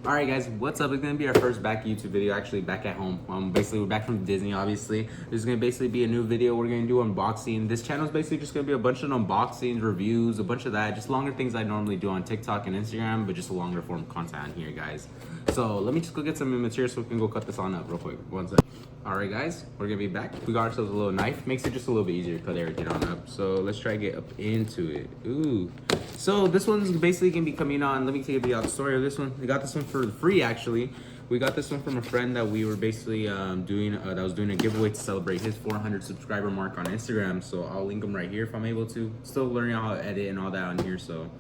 Alright guys, what's up? It's gonna be our first back YouTube video, actually back at home. Basically we're back from Disney, obviously. This is gonna basically be a new video. We're gonna do unboxing. This channel is basically just gonna be a bunch of unboxings, reviews, a bunch of that. Just longer things I normally do on TikTok and Instagram, but just a longer form content on here, guys. So let me just go get some material so we can go cut this on up real quick. One sec. Alright guys, we're gonna be back. We got ourselves a little knife. Makes it just a little bit easier to cut everything on up. So let's try to get up into it. Ooh. So this one's basically gonna be coming on. Let me take you out the story of this one. We got this one for free actually. We got this one from a friend that we were basically doing a giveaway to celebrate his 400 subscriber mark on Instagram. So I'll link him right here if I'm able to. Still learning how to edit and all that on here, so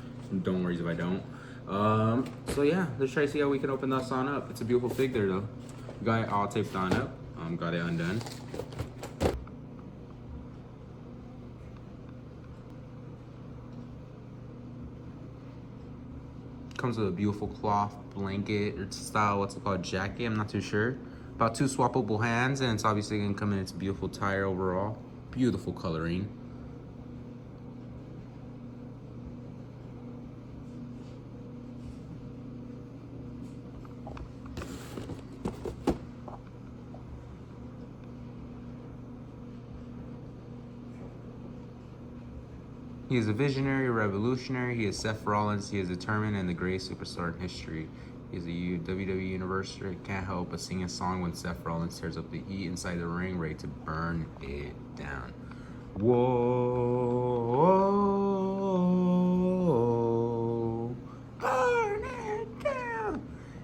don't worry if I don't. So yeah, let's try to see how we can open this on up. It's a beautiful fig there though. Got it all taped on up. Got it undone. Comes with a beautiful cloth blanket or style, what's it called, jacket, I'm not too sure. About 2 swappable hands, and it's obviously gonna come in its beautiful tire overall. Beautiful coloring. He is a visionary, revolutionary. He is Seth Rollins. He is determined and the greatest superstar in history. He is a WWE Universe. Can't help but sing a song when Seth Rollins tears up the heat inside the ring, ready to burn it down. Whoa, burn it down.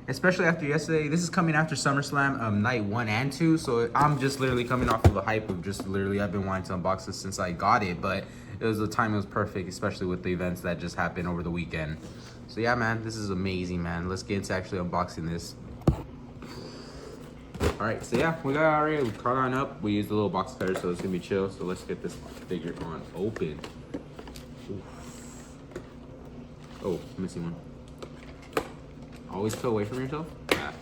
Especially after yesterday. This is coming after SummerSlam night 1 and 2. So I'm just literally coming off of the hype of just literally I've been wanting to unbox this since I got it, but the time was perfect, especially with the events that just happened over the weekend. So yeah, man, this is amazing, man. Let's get into actually unboxing this. All right, so yeah, we got already caught on up. We used a little box cutter, so it's gonna be chill. So let's get this figure on open. Oof. Oh, missing one. Always cut away from yourself. Ah.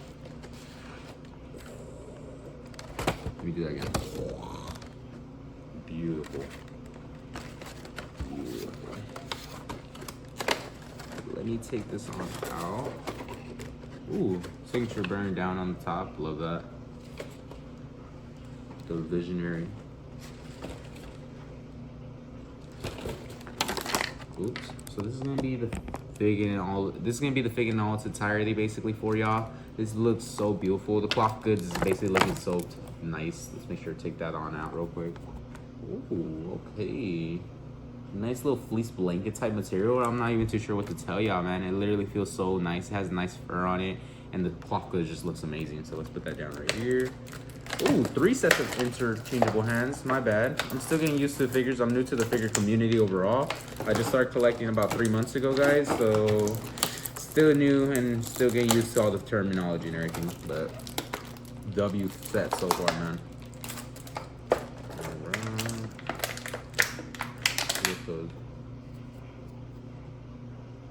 Let me do that again. Beautiful. Let me take this on out. Ooh, signature burning down on the top. Love that. The visionary. Oops. So this is gonna be the fig in all. This is gonna be the fig in all its entirety, basically for y'all. This looks so beautiful. The cloth goods is basically looking so nice. Let's make sure to take that on out real quick. Ooh, okay. Nice little fleece blanket type material. I'm not even too sure what to tell y'all, man. It literally feels so nice. It has nice fur on it, and the cloth goods just looks amazing. So let's put that down right here. Ooh, 3 sets of interchangeable hands. My bad. I'm still getting used to figures. I'm new to the figure community overall. I just started collecting about 3 months ago, guys. So still new and still getting used to all the terminology and everything. But W set so far, man.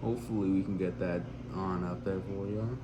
Hopefully we can get that on up there for y'all.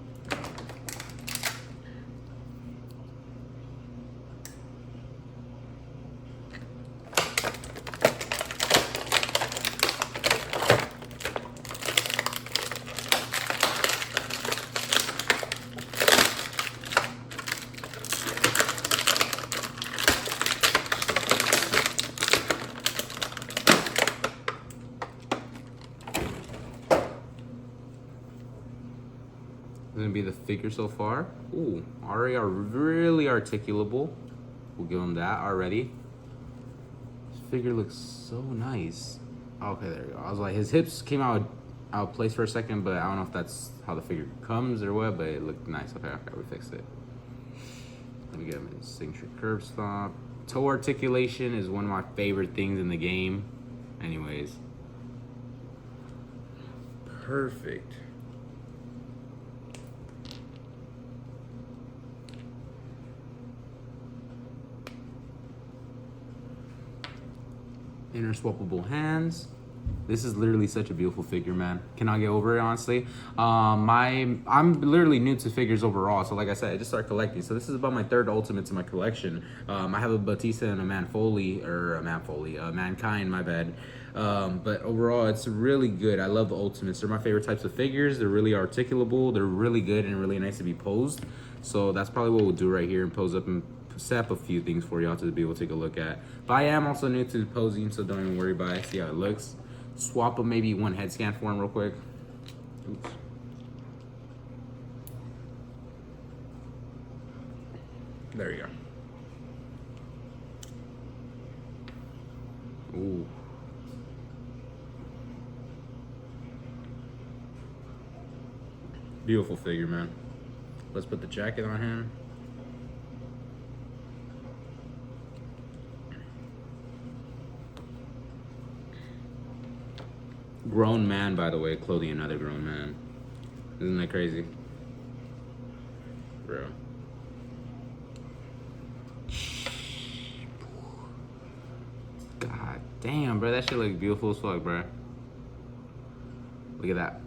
Gonna be the figure so far. Ooh, already are really articulable. We'll give him that already. This figure looks so nice. Okay, there we go. I was like, his hips came out of place for a second, but I don't know if that's how the figure comes or what, but it looked nice. Okay, we fixed it. Let me get him his signature curve stomp. Toe articulation is one of my favorite things in the game. Anyways. Perfect. Inner swappable hands. This is literally such a beautiful figure, man. Cannot get over it, honestly. I'm literally new to figures overall, so like I said, I just started collecting. So this is about my third Ultimates in my collection. I have a Batista and a Mankind, my bad. But overall, it's really good. I love the Ultimates. They're my favorite types of figures. They're really articulable. They're really good and really nice to be posed. So that's probably what we'll do right here and pose up and set up a few things for y'all to be able to take a look at. But I am also new to posing, so don't even worry about it. See how it looks. Swap up maybe one head scan for him real quick. Oops. There you go. Ooh. Beautiful figure, man. Let's put the jacket on him. Grown man, by the way, clothing another grown man. Isn't that crazy? Bro. God damn, bro. That shit looks beautiful as fuck, bro. Look at that.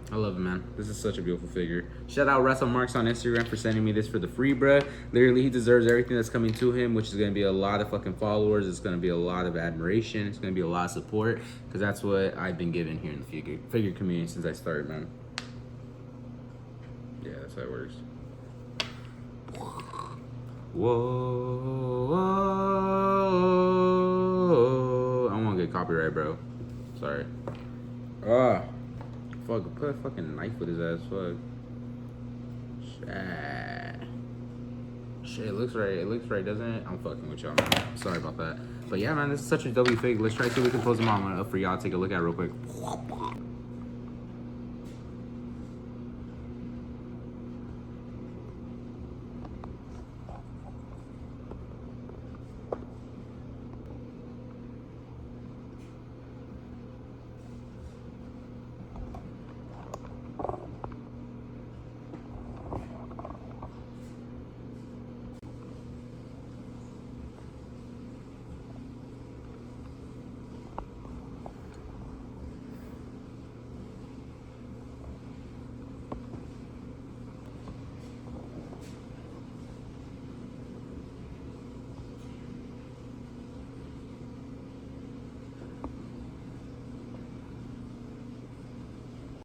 I love it, man. This is such a beautiful figure. Shout out Wrestle Marks on Instagram for sending me this for the free, bruh. Literally, he deserves everything that's coming to him, which is going to be a lot of fucking followers. It's going to be a lot of admiration. It's going to be a lot of support, because that's what I've been given here in the figure community since I started, man. Yeah, that's how it works. Whoa. I don't want to get copyright, bro. Sorry. Fuck, put a fucking knife with his ass, fuck. Shit, it looks right, doesn't it? I'm fucking with y'all, man. Sorry about that. But yeah, man, this is such a W fig. Let's try to see if we can close them on up for y'all to take a look at real quick.